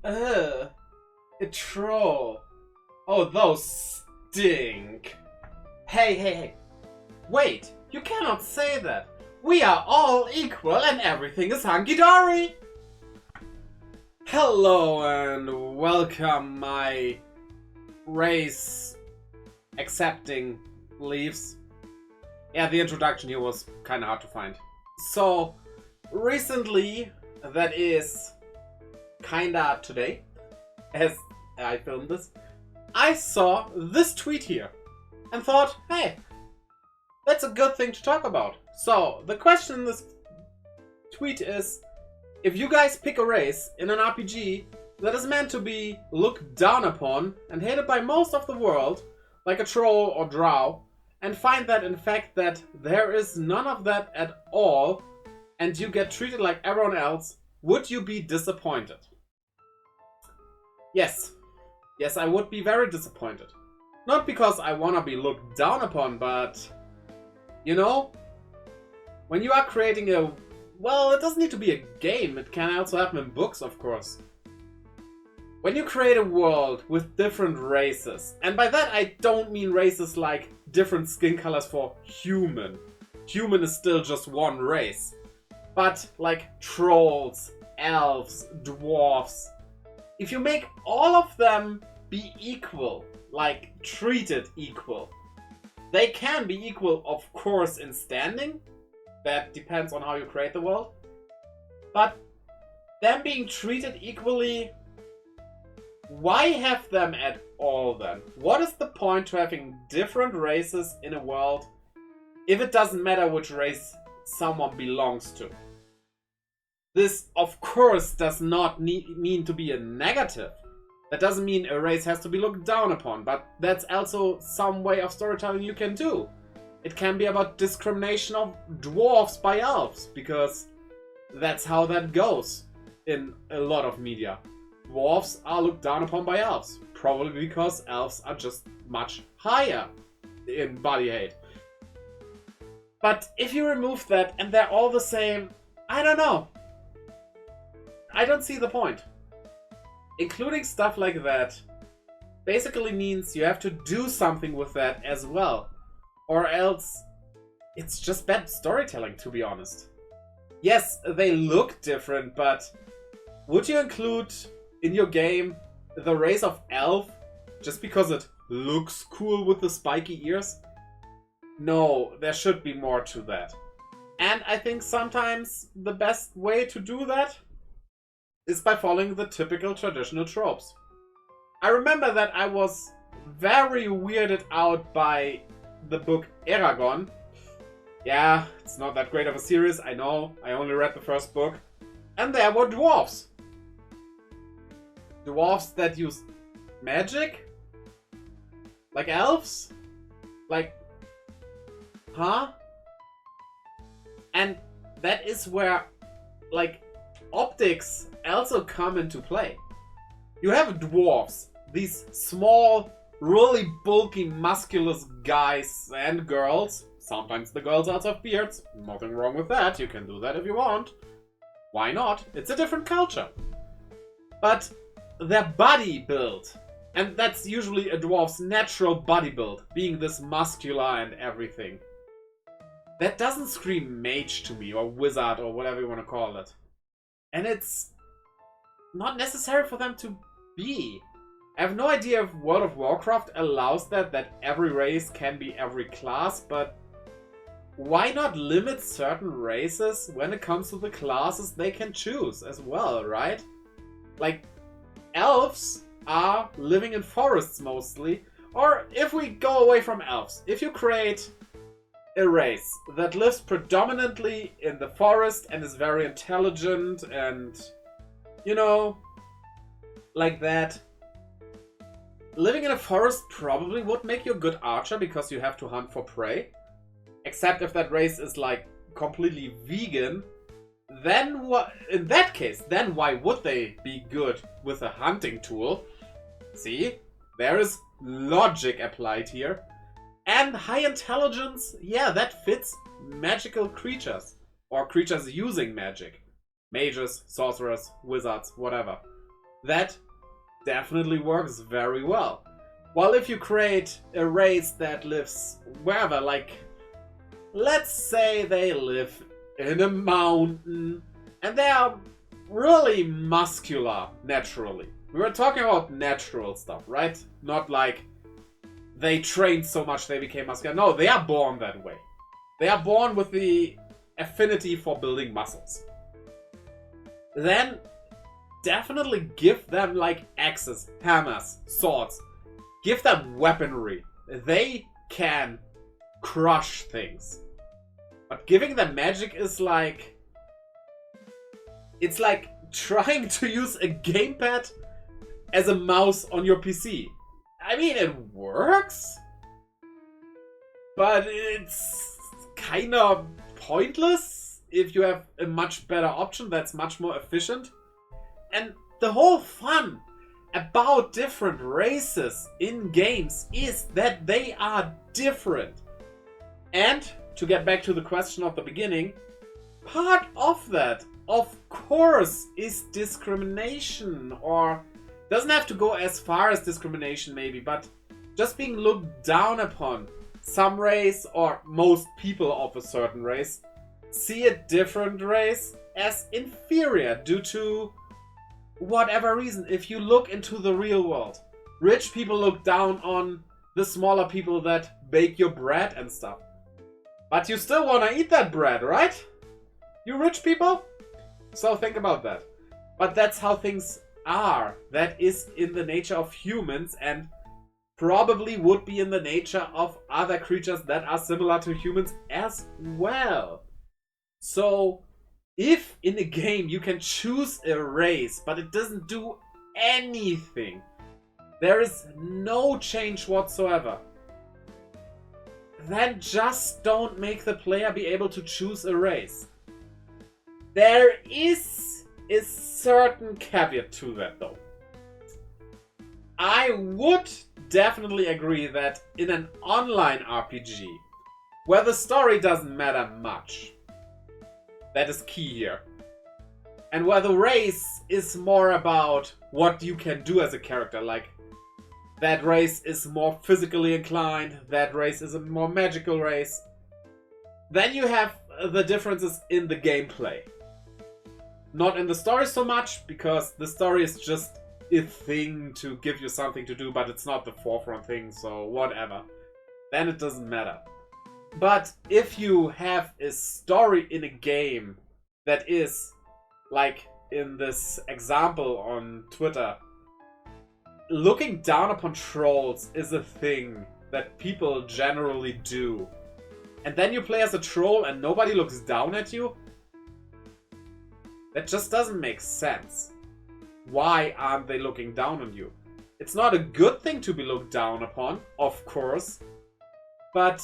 Ugh, a troll. Oh, those stink. Hey. Wait, you cannot say that. We are all equal and everything is hunky-dory. Hello and welcome, my race accepting leaves. Yeah, the introduction here was kind of hard to find. So, recently, that is kinda today, as I filmed this, I saw this tweet here and thought, hey, that's a good thing to talk about. So, the question in this tweet is, if you guys pick a race in an RPG that is meant to be looked down upon and hated by most of the world, like a troll or drow, and find that in fact that there is none of that at all, and you get treated like everyone else, would you be disappointed? Yes, I would be very disappointed. Not because I want to be looked down upon, but, you know, when you are creating well, it doesn't need to be a game, it can also happen in books, of course. When you create a world with different races, and by that I don't mean races like different skin colors for human. Human is still just one race. But like trolls, elves, dwarfs. If you make all of them be equal, like treated equal, they can be equal, of course, in standing. That depends on how you create the world. But them being treated equally, why have them at all then? What is the point to having different races in a world if it doesn't matter which race someone belongs to? This, of course, does not mean to be a negative. That doesn't mean a race has to be looked down upon, but that's also some way of storytelling you can do. It can be about discrimination of dwarves by elves, because that's how that goes in a lot of media. Dwarves are looked down upon by elves, probably because elves are just much higher in body height. But if you remove that and they're all the same, I don't know. I don't see the point. Including stuff like that basically means you have to do something with that as well. Or else, it's just bad storytelling, to be honest. Yes, they look different, but would you include in your game the race of elf just because it looks cool with the spiky ears? No, there should be more to that. And I think sometimes the best way to do that is by following the typical traditional tropes. I remember that I was very weirded out by the book Eragon. Yeah, it's not that great of a series, I know. I only read the first book. And there were dwarves. Dwarves that use magic? Like elves? Like, huh? And that is where, like, optics also come into play. You have dwarves, these small, really bulky, musculous guys and girls. Sometimes the girls also have beards. Nothing wrong with that. You can do that if you want. Why not? It's a different culture. But their body build, and that's usually a dwarf's natural body build, being this muscular and everything, that doesn't scream mage to me, or wizard, or whatever you want to call it. And it's not necessary for them to be. I have no idea if World of Warcraft allows that every race can be every class, but why not limit certain races when it comes to the classes they can choose as well, right? Like, elves are living in forests mostly, or if we go away from elves, if you create a race that lives predominantly in the forest and is very intelligent and, you know, like that. Living in a forest probably would make you a good archer because you have to hunt for prey. Except if that race is like completely vegan, then what? In that case, then why would they be good with a hunting tool? See, there is logic applied here. And high intelligence, yeah, that fits magical creatures. Or creatures using magic. Mages, sorcerers, wizards, whatever. that definitely works very well. While if you create a race that lives wherever, like, let's say they live in a mountain and they are really muscular naturally. We were talking about natural stuff, right? Not like they trained so much they became muscular. No, they are born that way. They are born with the affinity for building muscles. Then definitely give them like axes, hammers, swords. Give them weaponry. They can crush things. But giving them magic is like... It's like trying to use a gamepad as a mouse on your PC. I mean, it works. But it's kind of pointless if you have a much better option that's much more efficient. And the whole fun about different races in games is that they are different. And to get back to the question of the beginning, part of that, of course, is discrimination, or doesn't have to go as far as discrimination maybe, but just being looked down upon. Some race, or most people of a certain race, see a different race as inferior due to whatever reason. If you look into the real world, rich people look down on the smaller people that bake your bread and stuff. But you still want to eat that bread, right? You rich people? So think about that. But that's how things are. That is in the nature of humans, and probably would be in the nature of other creatures that are similar to humans as well. So if in a game you can choose a race, but it doesn't do anything, there is no change whatsoever, then just don't make the player be able to choose a race. There is a certain caveat to that though. I would definitely agree that in an online RPG, where the story doesn't matter much, that is key here, and where the race is more about what you can do as a character, like that race is more physically inclined, that race is a more magical race, then you have the differences in the gameplay. Not in the story so much, because the story is just a thing to give you something to do, but it's not the forefront thing, so whatever. Then it doesn't matter. But if you have a story in a game that is, like in this example on Twitter, looking down upon trolls is a thing that people generally do. And then you play as a troll and nobody looks down at you? That just doesn't make sense. Why aren't they looking down on you? It's not a good thing to be looked down upon, of course. But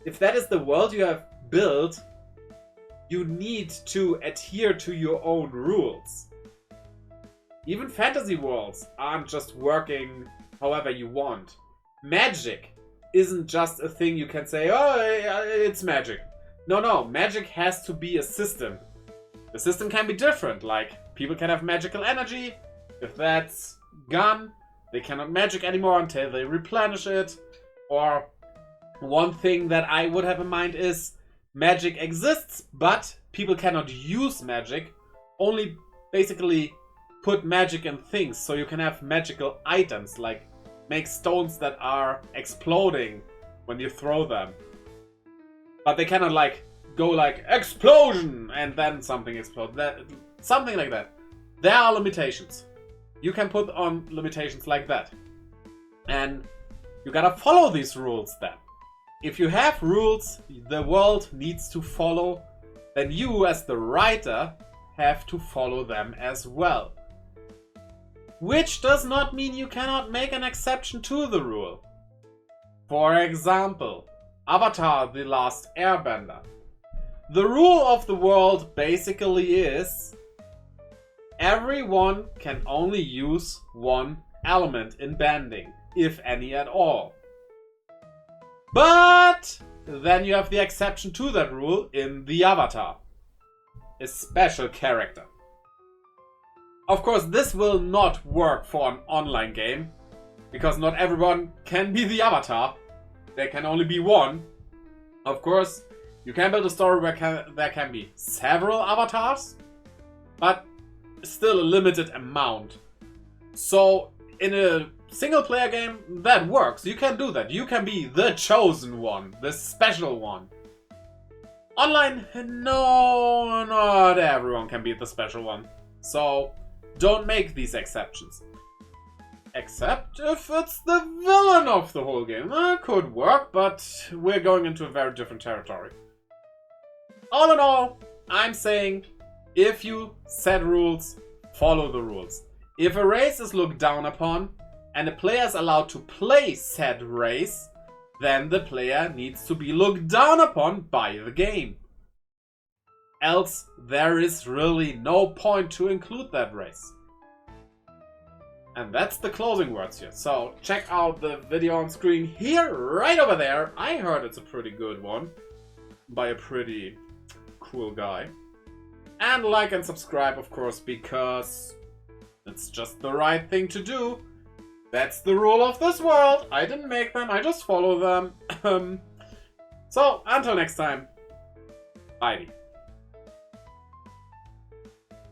if that is the world you have built, you need to adhere to your own rules. Even fantasy worlds aren't just working however you want. Magic isn't just a thing you can say, oh, it's magic. No, magic has to be a system. The system can be different, like people can have magical energy. If that's gone, they cannot magic anymore until they replenish it. Or one thing that I would have in mind is magic exists, but people cannot use magic. Only basically put magic in things, so you can have magical items, like make stones that are exploding when you throw them. But they cannot like go like explosion and then something explodes. Something like that. There are limitations. You can put on limitations like that. And you gotta follow these rules then. If you have rules the world needs to follow, then you as the writer have to follow them as well. Which does not mean you cannot make an exception to the rule. For example, Avatar: The Last Airbender. The rule of the world basically is everyone can only use one element in bending, if any at all. But then you have the exception to that rule in the Avatar. A special character. Of course, this will not work for an online game, because not everyone can be the avatar. There can only be one. Of course, you can build a story where there can be several avatars, but still a limited amount. So in a single player game, that works. You can do that. You can be the chosen one, the special one. Online, no, not everyone can be the special one. So don't make these exceptions. Except if it's the villain of the whole game. That could work, but we're going into a very different territory. All in all, I'm saying if you set rules, follow the rules. If a race is looked down upon and a player is allowed to play said race, then the player needs to be looked down upon by the game. Else, there is really no point to include that race. And that's the closing words here. So check out the video on screen here, right over there. I heard it's a pretty good one by a pretty cool guy. And like and subscribe, of course, because it's just the right thing to do. That's the rule of this world. I didn't make them, I just follow them. So until next time, bye.